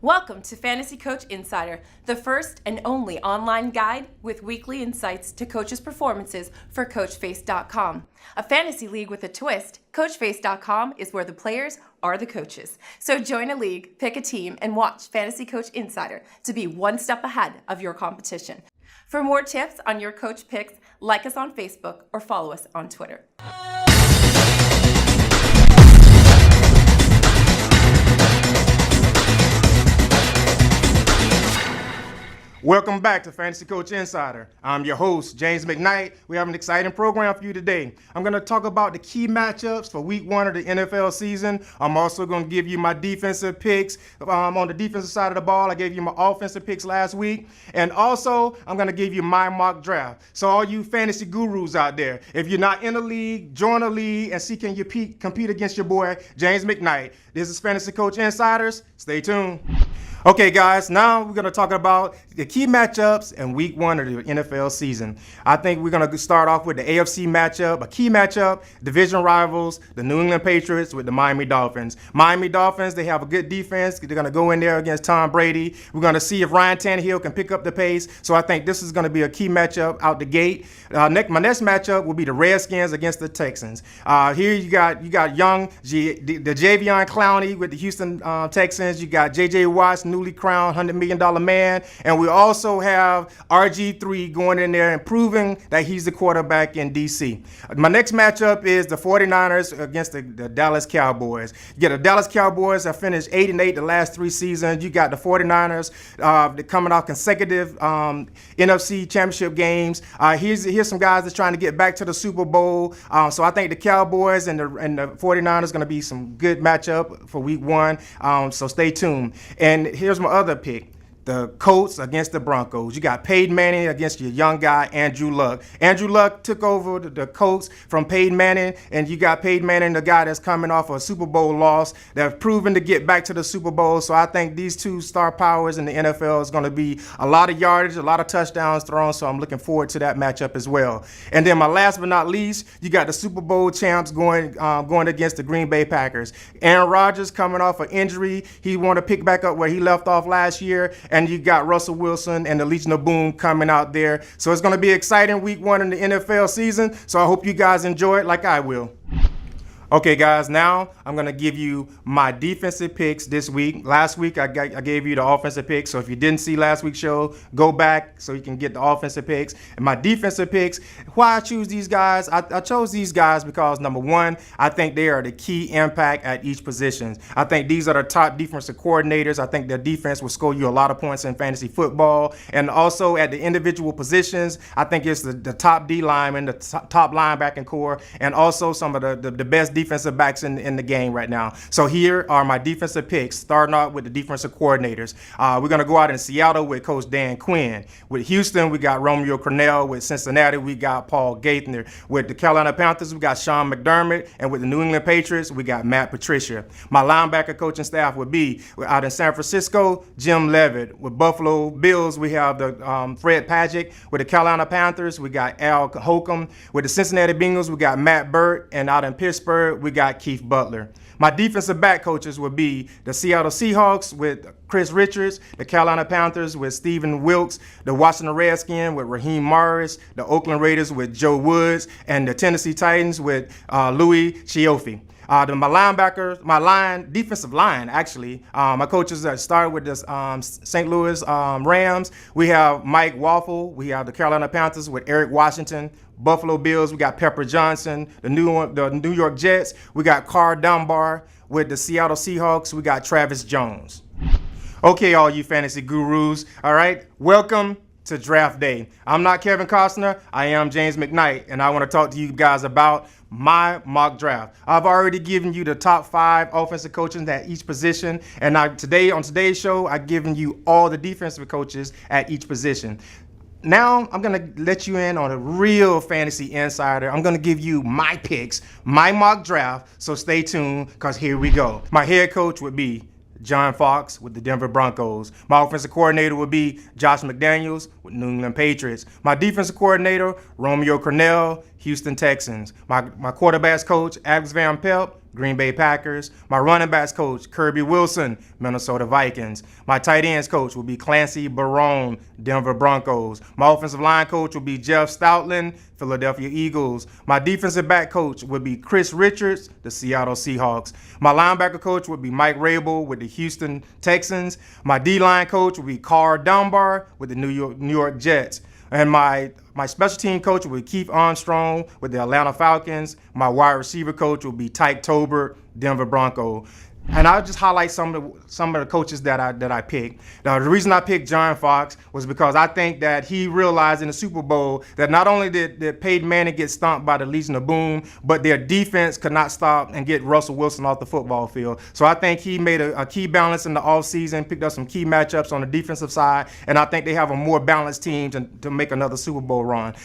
Welcome to Fantasy Coach Insider, the first and only online guide with weekly insights to coaches' performances for CoachFace.com. A fantasy league with a twist, CoachFace.com is where the players are the coaches. So join a league, pick a team, and watch Fantasy Coach Insider to be one step ahead of your competition. For more tips on your coach picks, like us on Facebook or follow us on Twitter. Welcome back to Fantasy Coach Insider. I'm your host, James McKnight. We have an exciting program for you today. I'm going to talk about the key matchups for week 1 of the NFL season. I'm also going to give you my defensive picks on the defensive side of the ball. I gave you my offensive picks last week. And also, I'm going to give you my mock draft. So all you fantasy gurus out there, if you're not in a league, join a league and see can you compete against your boy, James McKnight. This is Fantasy Coach Insiders. Stay tuned. Okay, guys, now we're going to talk about the key matchups in week 1 of the NFL season. I think we're going to start off with the AFC matchup, a key matchup, division rivals, the New England Patriots with the Miami Dolphins. Miami Dolphins, they have a good defense. They're going to go in there against Tom Brady. We're going to see if Ryan Tannehill can pick up the pace. So I think this is going to be a key matchup out the gate. My next matchup will be the Redskins against the Texans. Here you got young the Javion Clowney with the Houston Texans. You got J.J. Watts, newly crowned $100 million man. And we also have RG3 going in there and proving that he's the quarterback in D.C. My next matchup is the 49ers against the Dallas Cowboys. You get the Dallas Cowboys have finished 8-8 the last 3 seasons. You got the 49ers coming off consecutive NFC championship games. Here's some guys that's trying to get back to the Super Bowl. So I think the Cowboys and the 49ers are going to be some good matchup for week 1. So stay tuned. And here's my other pick. The Colts against the Broncos. You got Peyton Manning against your young guy, Andrew Luck. Andrew Luck took over the Colts from Peyton Manning, and you got Peyton Manning, the guy that's coming off a Super Bowl loss. They've proven to get back to the Super Bowl, so I think these two star powers in the NFL is going to be a lot of yardage, a lot of touchdowns thrown, so I'm looking forward to that matchup as well. And then my last but not least, you got the Super Bowl champs going against the Green Bay Packers. Aaron Rodgers coming off an injury. He want to pick back up where he left off last year. And you got Russell Wilson and the Legion of Boom coming out there. So it's going to be exciting week 1 in the NFL season. So I hope you guys enjoy it like I will. Okay, guys, now I'm going to give you my defensive picks this week. Last week, I gave you the offensive picks. So if you didn't see last week's show, go back so you can get the offensive picks. And my defensive picks, why I choose these guys, I chose these guys because, number one, I think they are the key impact at each position. I think these are the top defensive coordinators. I think their defense will score you a lot of points in fantasy football. And also at the individual positions, I think it's the top D lineman, the top linebacking core, and also some of the best defensive backs in the game right now. So here are my defensive picks, starting out with the defensive coordinators. We're going to go out in Seattle with Coach Dan Quinn. With Houston, we got Romeo Crennel. With Cincinnati, we got Paul Gaither. With the Carolina Panthers, we got Sean McDermott. And with the New England Patriots, we got Matt Patricia. My linebacker coaching staff would be out in San Francisco, Jim Levitt. With Buffalo Bills, we have the Fred Pagic. With the Carolina Panthers, we got Al Holcomb. With the Cincinnati Bengals, we got Matt Burt. And out in Pittsburgh, we got Keith Butler. My defensive back coaches would be the Seattle Seahawks with Chris Richards, the Carolina Panthers with Stephen Wilkes, the Washington Redskins with Raheem Morris, the Oakland Raiders with Joe Woods, and the Tennessee Titans with Louis Chioffi. My defensive line, actually, my coaches that started with the St. Louis Rams. We have Mike Waffle. We have the Carolina Panthers with Eric Washington. Buffalo Bills, we got Pepper Johnson. The New York Jets, we got Carr Dunbar. With the Seattle Seahawks, we got Travis Jones. Okay, all you fantasy gurus, all right, welcome to Draft Day. I'm not Kevin Costner, I am James McKnight, and I want to talk to you guys about my mock draft. I've already given you the top 5 offensive coaches at each position, and on today's show, I've given you all the defensive coaches at each position. Now, I'm going to let you in on a real fantasy insider. I'm going to give you my picks, my mock draft, so stay tuned because here we go. My head coach would be John Fox with the Denver Broncos. My offensive coordinator would be Josh McDaniels with New England Patriots. My defensive coordinator, Romeo Crennel, Houston Texans. My quarterbacks coach, Alex Van Pelt, Green Bay Packers. My running backs coach, Kirby Wilson, Minnesota Vikings. My tight ends coach will be Clancy Barone, Denver Broncos. My offensive line coach will be Jeff Stoutland, Philadelphia Eagles. My defensive back coach would be Chris Richards, the Seattle Seahawks. My linebacker coach would be Mike Rabel with the Houston Texans. My D-line coach would be Carl Dunbar with the New York Jets. And my special team coach will be Keith Armstrong with the Atlanta Falcons. My wide receiver coach will be Tyke Tolbert, Denver Bronco. And I'll just highlight some of the coaches that I picked. Now, the reason I picked John Fox was because I think that he realized in the Super Bowl that not only did Peyton Manning get stomped by the Legion of Boom, but their defense could not stop and get Russell Wilson off the football field. So I think he made a key balance in the offseason, picked up some key matchups on the defensive side, and I think they have a more balanced team to make another Super Bowl run.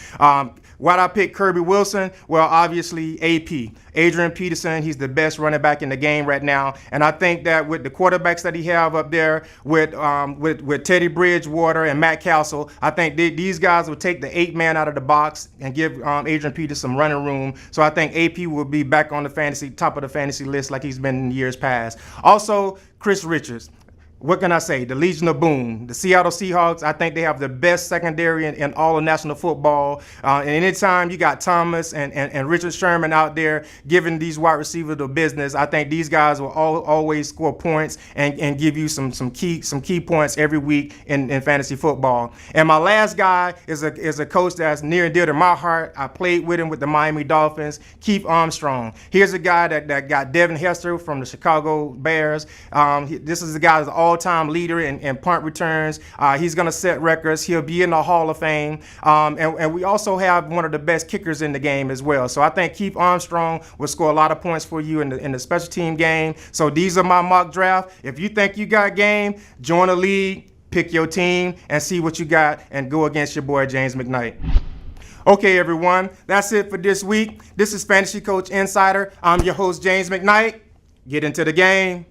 Why'd I pick Kirby Wilson? Well, obviously AP. Adrian Peterson, he's the best running back in the game right now. And I think that with the quarterbacks that he have up there, with Teddy Bridgewater and Matt Castle, I think these guys will take the 8-man out of the box and give Adrian Peterson some running room. So I think AP will be back on the top of the fantasy list like he's been in years past. Also, Chris Richards. What can I say? The Legion of Boom, the Seattle Seahawks, I think they have the best secondary in all of national football. And anytime you got Thomas and Richard Sherman out there giving these wide receivers the business, I think these guys will always score points and give you some key points every week in fantasy football. And my last guy is a coach that's near and dear to my heart. I played with him with the Miami Dolphins, Keith Armstrong. Here's a guy that got Devin Hester from the Chicago Bears. This is the guy that's all-time leader in punt returns. He's going to set records. He'll be in the Hall of Fame. And we also have one of the best kickers in the game as well. So I think Keith Armstrong will score a lot of points for you in the special team game. So these are my mock draft. If you think you got game, join a league, pick your team, and see what you got, and go against your boy James McKnight. Okay, everyone, that's it for this week. This is Fantasy Coach Insider. I'm your host, James McKnight. Get into the game.